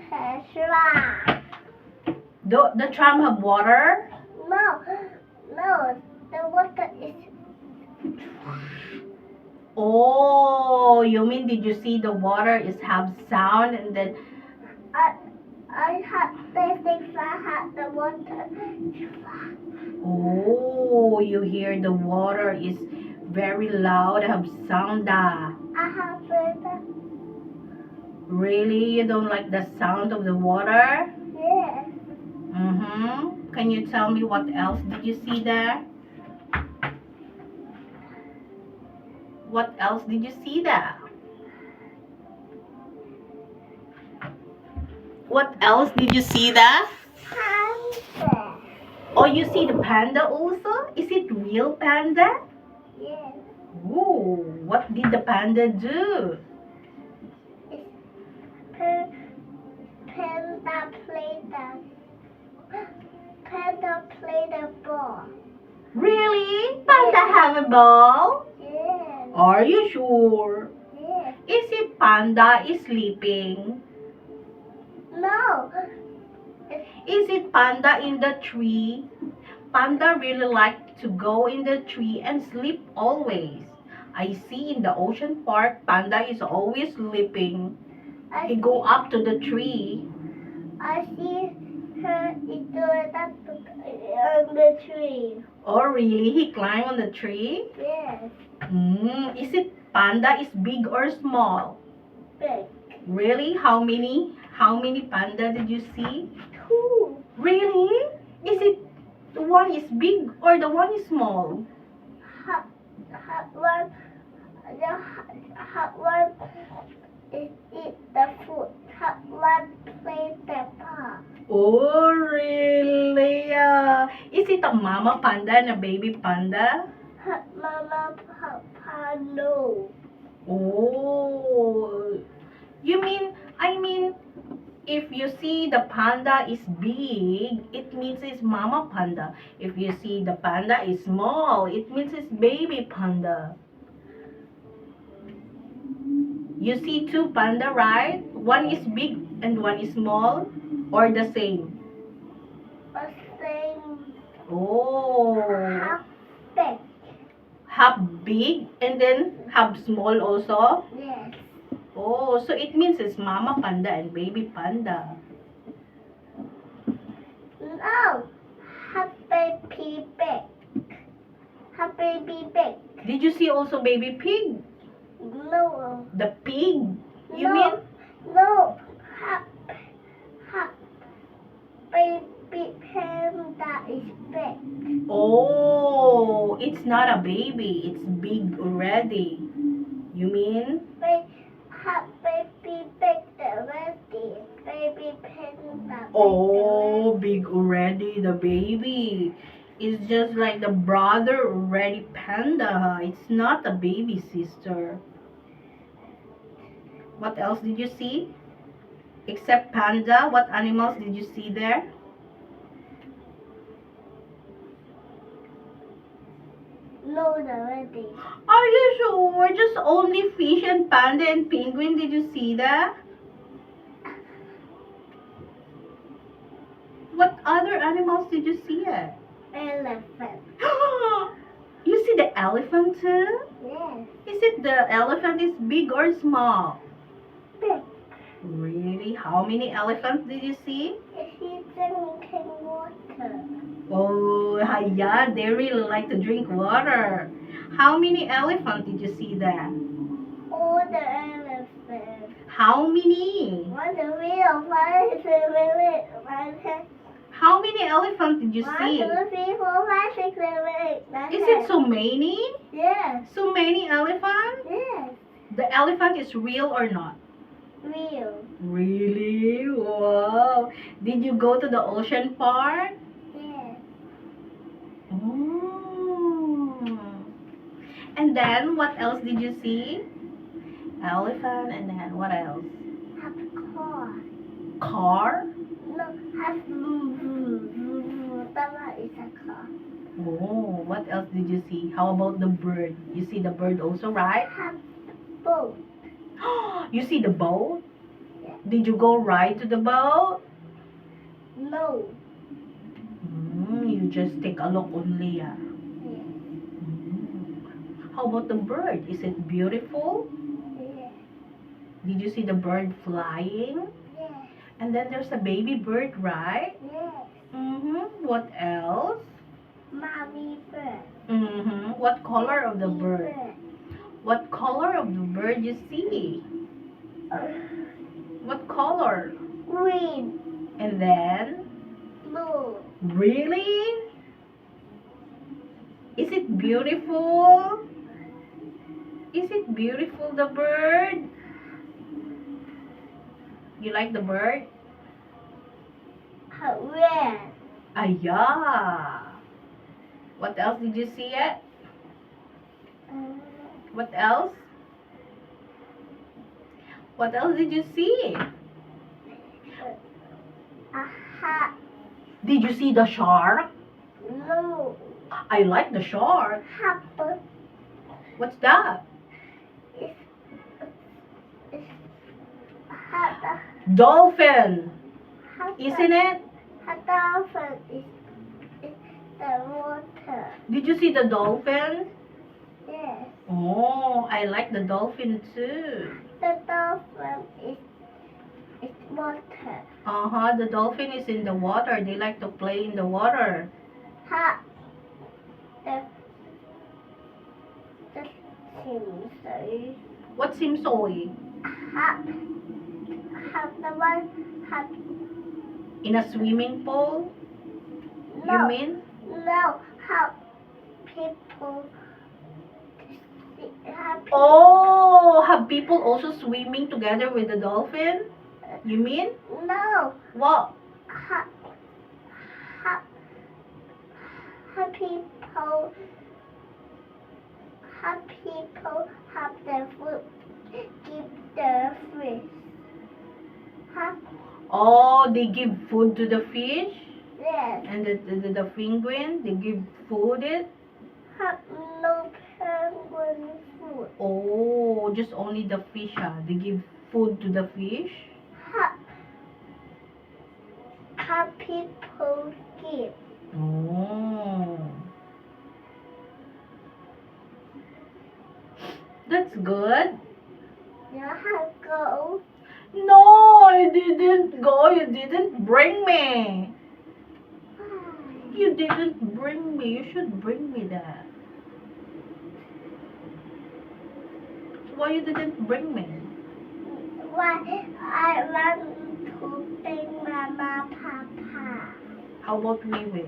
Tesla. The tram have water? No, the water is. Oh, you mean did you see the water is have sound and then I had this. I had the water. oh you hear the water is very loud have sound ah. I have the. Really? You don't like the sound of the water? Yes. Mm-hmm. Can you tell me what else did you see there? What else did you see there? What else did you see there? Panda. Oh, you see the panda also? Is it real panda? Yes. Ooh, what did the panda do? Panda played the ball. Really? Panda have a ball? Yes. Are you sure? Yes. Is it panda is sleeping? No. Is it panda in the tree? Panda really like to go in the tree and sleep always. I see in the ocean park, panda is always sleeping. He go up to the tree. I see her doing that on the tree. Oh really? He climb on the tree? Yes. Is it panda is big or small? Big. Really? How many? How many panda did you see? 2. Really? Is it the one is big or the one is small? Hot one. The hot one is eat the food. Hot one play the ball. Oh, really? Is it a mama panda and a baby panda? Hot mama papa no. Oh, I mean, if you see the panda is big, it means it's mama panda. If you see the panda is small, it means it's baby panda. You see two panda, right? One is big and one is small, or the same? The same. Oh, Half big. half big and then half small also? Yes. Oh, so it means it's mama panda and baby panda. No. Half baby big. Half baby big. Did you see also baby pig? No. The pig? You no. mean? No. Half baby panda is big. Oh, it's not a baby. It's big already. You mean? Half baby big already. Baby panda. Oh, big already, the baby. It's just like the brother already panda. It's not a baby sister. What else did you see? Except panda, what animals did you see there? No already. Are you sure? Just only fish and panda and penguin, did you see that? What other animals did you see it? Elephant. You see the elephant too? Yes. Is it the elephant is big or small? Big. Really? How many elephants did you see? Is he drinking water? Oh, yeah, they really like to drink water. How many elephants did you see there? All the elephants. How many? 1, 2, 3, 4, 5, 6, 7, 8, 9, 10. How many elephants did you 1, see? 2, 3, 4, 5, 6, 7, 8, 9, 10. Is it so many? Yes. So many elephants? Yes. The elephant is real or not? Real. Really? Wow. Did you go to the ocean park? Yes. Oh. And then what else did you see? Elephant and then what else? Have car. Car? No, have that one is a car. Oh, what else did you see? How about the bird? You see the bird also, right? Have boat. You see the boat? Yes. Did you go ride to the boat? No. You just take a look only, ah. Yes. How about the bird? Is it beautiful? Yes. Did you see the bird flying? Yes. And then there's a baby bird, right? Yes. What else? Mommy bird. What color of the Daddy bird? What color of the bird you see? What color? Green. And then, Blue. really? Is it beautiful? Is it beautiful, the bird? You like the bird? Red. Yeah. What else did you see it? What else? What else did you see? A hat. Did you see the shark? No. I like the shark. Apple. What's that? It's hat. Dolphin. Isn't it? A dolphin is the water. Did you see the dolphin? Yes. Oh, I like the dolphin too. The dolphin is water. The dolphin is in the water. They like to play in the water. Ha. The sorry. What simsoy? Ha. The one. Ha. In a swimming pool? No. You mean? No. How people. Oh, have people also swimming together with the dolphin? You mean? No. What? Ha. People. People have their food. Give the fish. Ha. Oh, they give food to the fish? Yes. And the penguin, they give food it? Have no penguin food. Oh, just only the fish, They give food to the fish? Have people give. Oh. That's good. You have go. No, I didn't go. You didn't bring me. You didn't bring me. You should bring me that. Why you didn't bring me? Why I want to bring Mama Papa. How about Wiwi?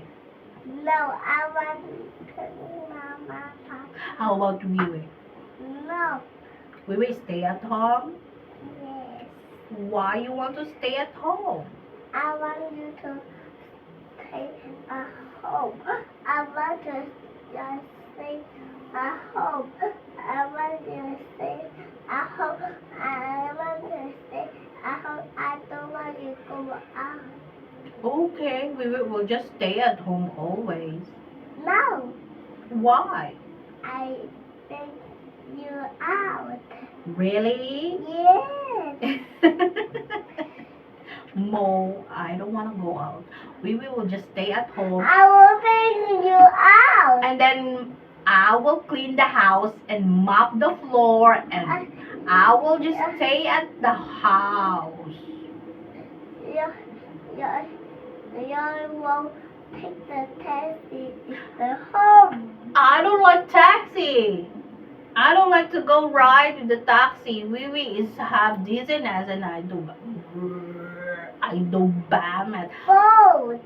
No, I want to bring Mama Papa. How about Wiwi? No. Wiwi, stay at home? Yes. Why you want to stay at home? I want you to stay at home. I want to just stay at home. I want you to stay at home. I want to stay at home. I don't want you to go out. Okay, we will just stay at home always. No, Why? I bring you out. Really? Yes. Mo, I don't want to go out. We will just stay at home. I will bring you out. And then I will clean the house and mop the floor and I will just stay at the house. You won't take the taxi. It's the home. I don't like taxi. I don't like to go ride with the taxi. We is have dizziness and I do bam at. Boat.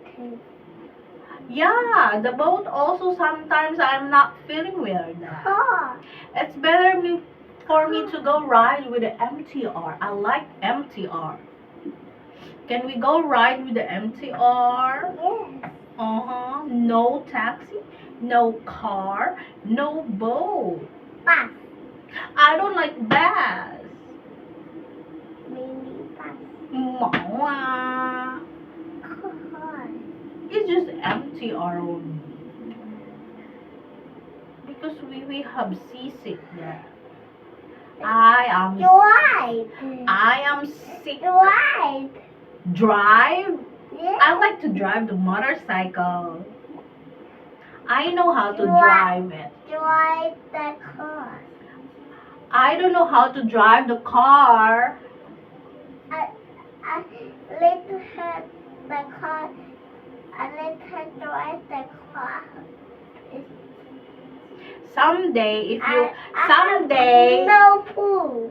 Yeah, the boat also sometimes I'm not feeling well. Car. It's better for me to go ride with the MTR. I like MTR. Can we go ride with the MTR? Yes. No taxi, no car, no boat. Bus. I don't like bus. Mini bus. Mama. Car. It's just MTR only. Because we have seasick there. I am Drive. I am sick. Drive. Drive? Yeah. I like to drive the motorcycle. I know how to Drive. drive it. Drive the car. I don't know how to drive the car. I let her the car. I let her drive the car. Someday, if you I someday. no poo.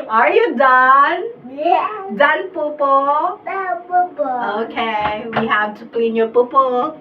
Are you done? Yeah. Done, Popo? The bubble. Okay, we have to clean your popo.